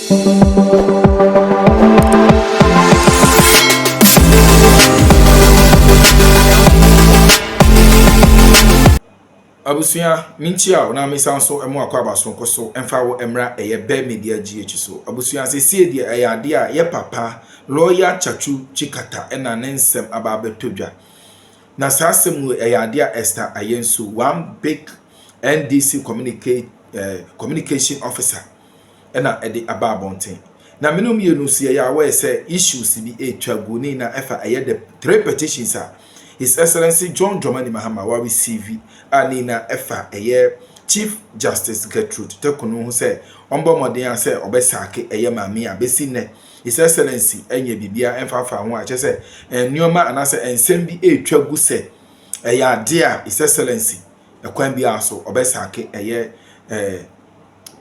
Abusia minchia na mesa so emu akwa baso nkoso emfa wo emra eye be media GH so abusia se die ade a ye papa lawyer TSATSU Tsikata na nensem aba betodwa na sasem wo ade a Esther Ayensu one big NDC communication officer na ede aba bonten na menom ye no sie ya we say issues bi etwago ni na efa eye the 3 petitions a His Excellency John Dramani Mahama wa receive anina efa eye Chief Justice Gertrude Tekunu hu say ombo modern say obesake eye mami a besi ne His Excellency enye bibia emfafa ho a che say ennioma anase ensem bi etwagu say eye ade a His Excellency ekwan bi aso obesake eye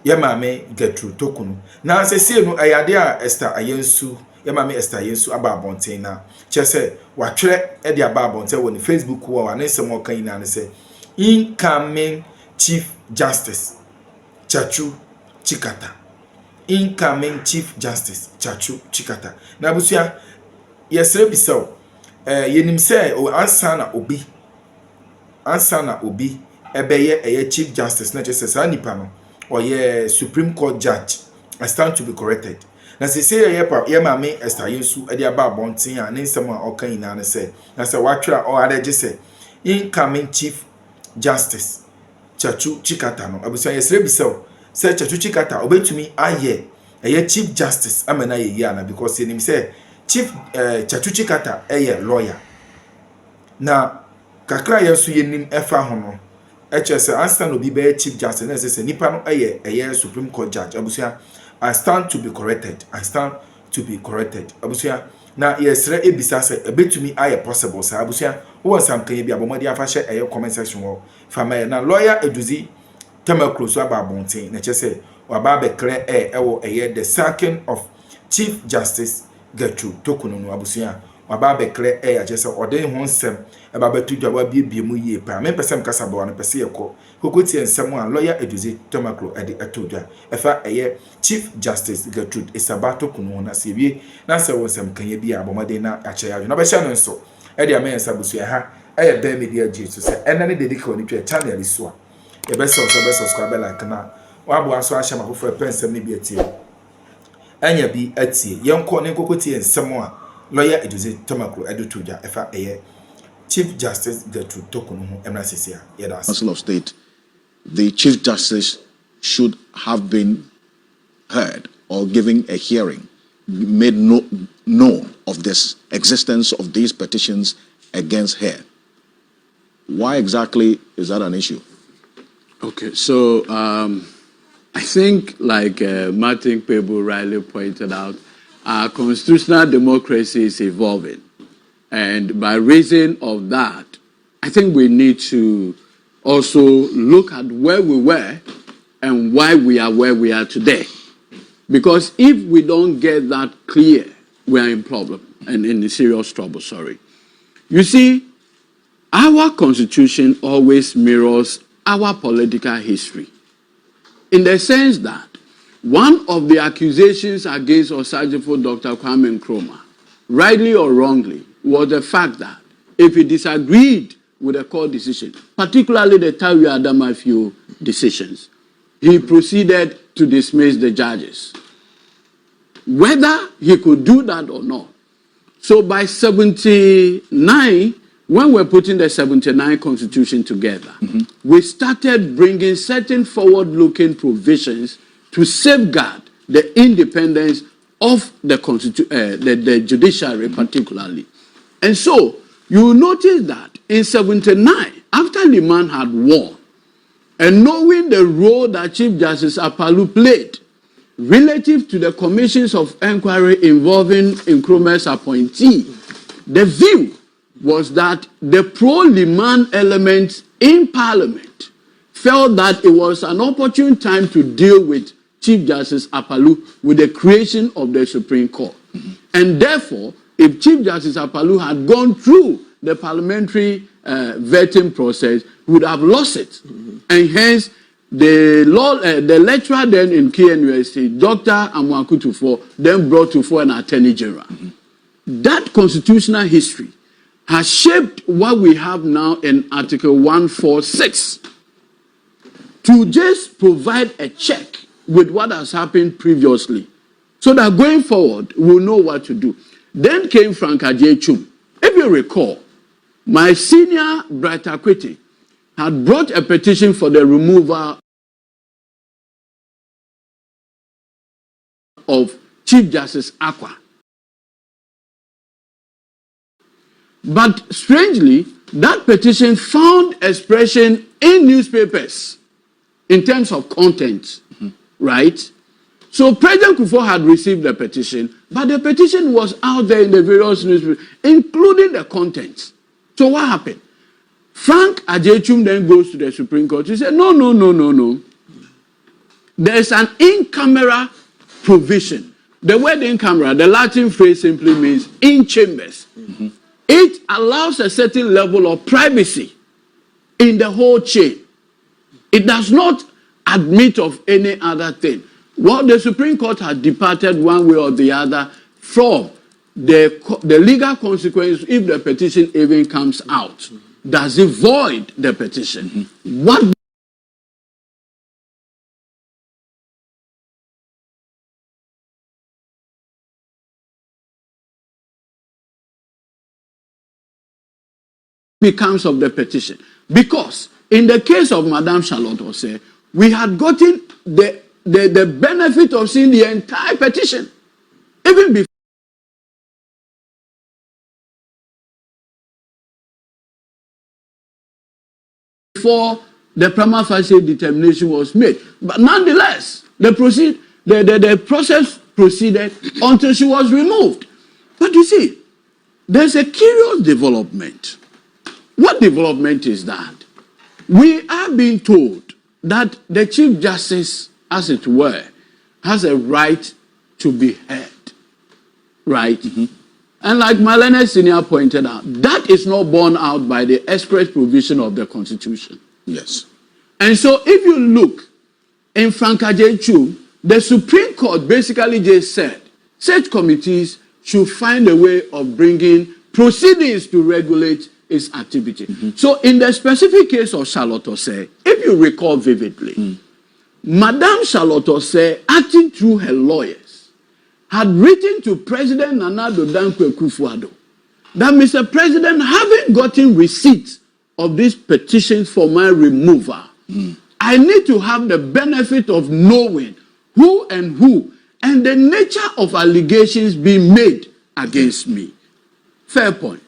ye mami Gertrude Tekunu na se sie no eye ade a Esther Ayensu ye mami Esther Ayensu aba bonten na che say watwere e dia babon say woni Facebook wo ane se mo kan ina ne say incoming Chief Justice TSATSU Tsikata, incoming Chief Justice TSATSU Tsikata. Na busia yesre bisaw yenim say o ansana obi ebeye eye Chief Justice na just say nipa no or ye Supreme Court judge. I stand to be corrected. Na se say ye mame Esther Ayensu e dia ba bonten a ne nsem a okan ina ne say na se watwera o ade say incoming Chief Justice TSATSU Tsikata no abusa yesre bisaw say TSATSU Tsikata obetumi aye eye Chief Justice amena ye ya na because yenim say Chief TSATSU Tsikata eye lawyer na kakra yesu yenim efa ho no say answer no bi be Chief Justice na say nipa no eye Supreme Court judge abusa I stand to be corrected. I stand to be corrected. Abusia na yesre ebisa se ebetumi aye possible sa abusia wo sam kan bi abomadi afa hye eye comment section wo fama na lawyer eduzi temaklo so aba bonten na che se waba be clear ewo eye the second of Chief Justice Gertrude Tekunu no abusia waba be clear a che se ode ho nsem eba betudwa wa bie mu yie pa me pesem kasa bo na pese yeko kokoti ensem a lawyer eduzi temaklo ede etodwa efa eye Chief Justice Gertrude Isabato kunu na sewie na se wonsem kan ye bi abomade na ache ya na be hye no nso e de amen sabusu ha eye be media Jesus se enane dedika oni twa channel so a e be so subscribe like na wa bo aso ahye makofo pensem ne bi atie anya bi atie yenko ne kokoti ensem a lawyer eduzi temaklo edutodwa efa eye Chief Justice Gertrude Tekunu emra sesia ye da Council of State, the Chief Justice should have been heard or given a hearing, made known of this existence of these petitions against her. Why exactly is that an issue? Okay, so I think like Martin Pebo rightly pointed out, our constitutional democracy is evolving. And by reason of that, I think we need to also look at where we were and why we are where we are today. Because if we don't get that clear, we are in problem and in serious trouble, sorry. You see, our constitution always mirrors our political history. In the sense that one of the accusations against Osajifo Dr. Kwame Nkrumah, rightly or wrongly, was the fact that if he disagreed with the court decision, particularly the Tawi Adamafio decisions, he proceeded to dismiss the judges. Whether he could do that or not. So by 79, when we're putting the 79 Constitution together, we started bringing certain forward-looking provisions to safeguard the independence of the judiciary particularly. And so you will notice that in 79, after Liman had won, and knowing the role that Chief Justice Apalu played relative to the commissions of inquiry involving Nkrumah's appointee, the view was that the pro-Liman elements in Parliament felt that it was an opportune time to deal with Chief Justice Apalu with the creation of the Supreme Court. And therefore, if Chief Justice Apalu had gone through the parliamentary vetting process, would have lost it. And hence, the lecturer then in KNUST, Dr. Amwakutufo, then brought to for an attorney general. That constitutional history has shaped what we have now in Article 146 to just provide a check with what has happened previously so that going forward we'll know what to do. Then came Frank Ajay-Chum. If you recall, my senior Bright Akwete had brought a petition for the removal of Chief Justice Akwa. But strangely, that petition found expression in newspapers in terms of content, right? So President Kufuor had received the petition, but the petition was out there in the various newspapers, including the content. So what happened? Frank Ajay-Chum then goes to the Supreme Court. He said, no. There's an in-camera provision. The word in-camera, the Latin phrase simply means in chambers. It allows a certain level of privacy in the whole chain. It does not admit of any other thing. Well, the Supreme Court has departed one way or the other from the legal consequences if the petition even comes out. Does it void the petition? What becomes of the petition? Because in the case of Madame Charlotte Osei, we had gotten the benefit of seeing the entire petition, even before the prima facie determination was made. But nonetheless, the process proceeded until she was removed. But you see, there's a curious development. What development is that? We are being told that the Chief Justice, as it were, has a right to be heard. Right? And like my learned senior pointed out, that is not borne out by the express provision of the Constitution. Yes. And so if you look in Frank Ajay-Chum, the Supreme Court basically just said such committees should find a way of bringing proceedings to regulate its activity. So in the specific case of Charlotte Osei, if you recall vividly, Madame Charlotte Osei, acting through her lawyers, had written to President Nana Addo Dankwa Akufo-Addo that, Mr. President, having gotten receipt of these petitions for my removal, I need to have the benefit of knowing who and the nature of allegations being made against me. Fair point.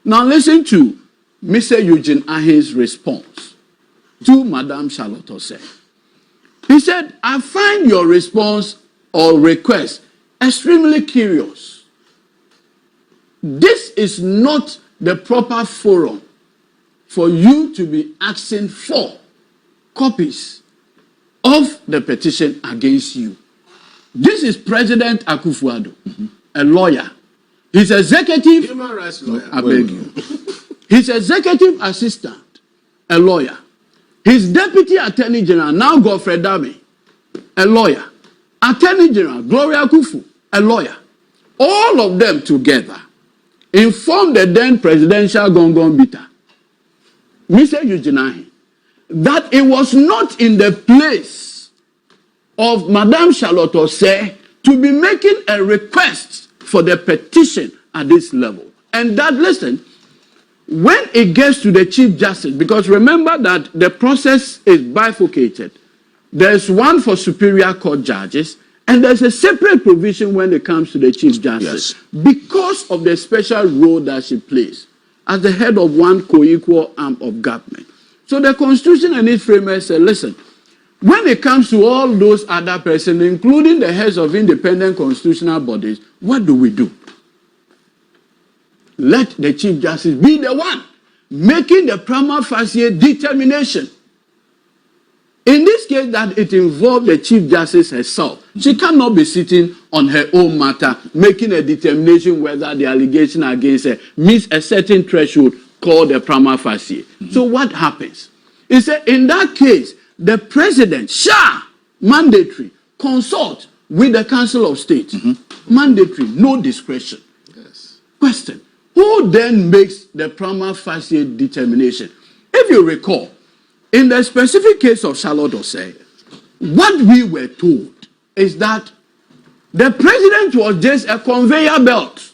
Now listen to Mr. Eugene Ahin's response to Madame Charlotte Osei. He said, I find your response or request extremely curious. This is not the proper forum for you to be asking for copies of the petition against you. This is President Akufo-Addo, a lawyer. His executive, Human rights lawyer. I beg you. His executive assistant, a lawyer. His deputy attorney general, now Godfrey Dame, a lawyer. Attorney General Gloria Kufu, a lawyer. All of them together informed the then presidential Gongon Bita, Mr. Eugene Ahin, that it was not in the place of Madame Charlotte Osei to be making a request for the petition at this level. And that, listen, when it gets to the Chief Justice, because remember that the process is bifurcated. There's one for Superior Court judges, and there's a separate provision when it comes to the Chief Justice. Yes. Because of the special role that she plays as the head of one co-equal arm of government. So the Constitution and its framers say, listen, when it comes to all those other persons, including the heads of independent constitutional bodies, what do we do? Let the Chief Justice be the one making the prima facie determination. In this case, that it involved the Chief Justice herself. She cannot be sitting on her own matter, making a determination whether the allegation against her meets a certain threshold called the prima facie. So what happens? He said, in that case, the president shall mandatory consult with the Council of State. Mandatory, no discretion. Yes. Question: who then makes the prima facie determination? If you recall, in the specific case of Charlotte Osei, what we were told is that the president was just a conveyor belt,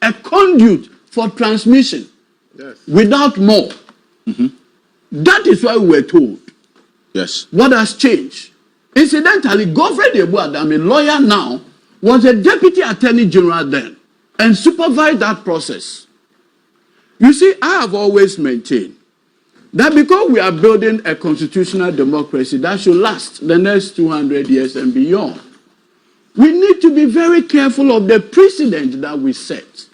a conduit for transmission, Yes. without more. That is why we were told. Yes. What has changed? Incidentally, Godfrey Deboadam, a lawyer now, was a deputy attorney general then and supervised that process. You see, I have always maintained that because we are building a constitutional democracy that should last the next 200 years and beyond, we need to be very careful of the precedent that we set.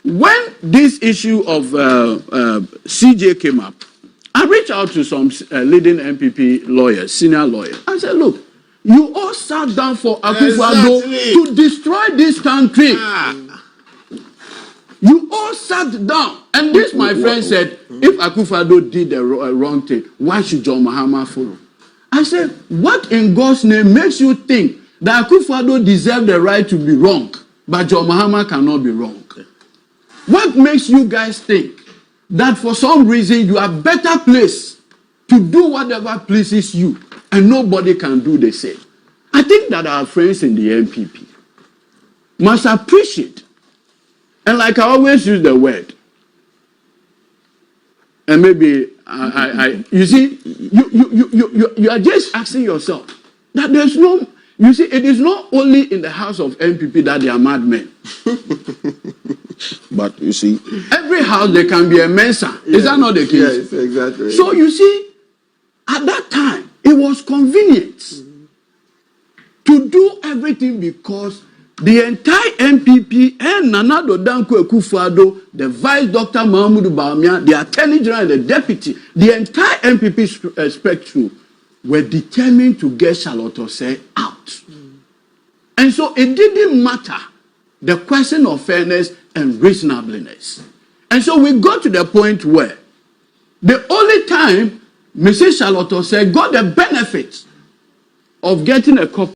When this issue of CJ came up, I reached out to some leading MPP lawyers, senior lawyers. I said, look, you all sat down for Akufo-Addo to destroy this country. You all sat down. And this, my friend, said, if Akufo-Addo did the wrong thing, why should John Mahama follow? I said, what in God's name makes you think that Akufo-Addo deserves the right to be wrong, but John Mahama cannot be wrong? What makes you guys think that for some reason you are better placed to do whatever pleases you and nobody can do the same? I think that our friends in the MPP must appreciate, and like I always use the word, and maybe you see, you are just asking yourself that there's no, you see, it is not only in the house of MPP that they are madmen. But you see, every house there can be a Mensa. Is that not the case? Yes, exactly. So you see, at that time, it was convenient to do everything because the entire MPP and Nana Addo Dankwa Akufo-Addo, the Vice Dr. Mahmoud Bawumia, the Attorney General and the Deputy, the entire MPP spectrum were determined to get Charlotte Osei out. And so it didn't matter the question of fairness and reasonableness. And so we got to the point where the only time Mrs. Charlotte Osei got the benefit of getting a copy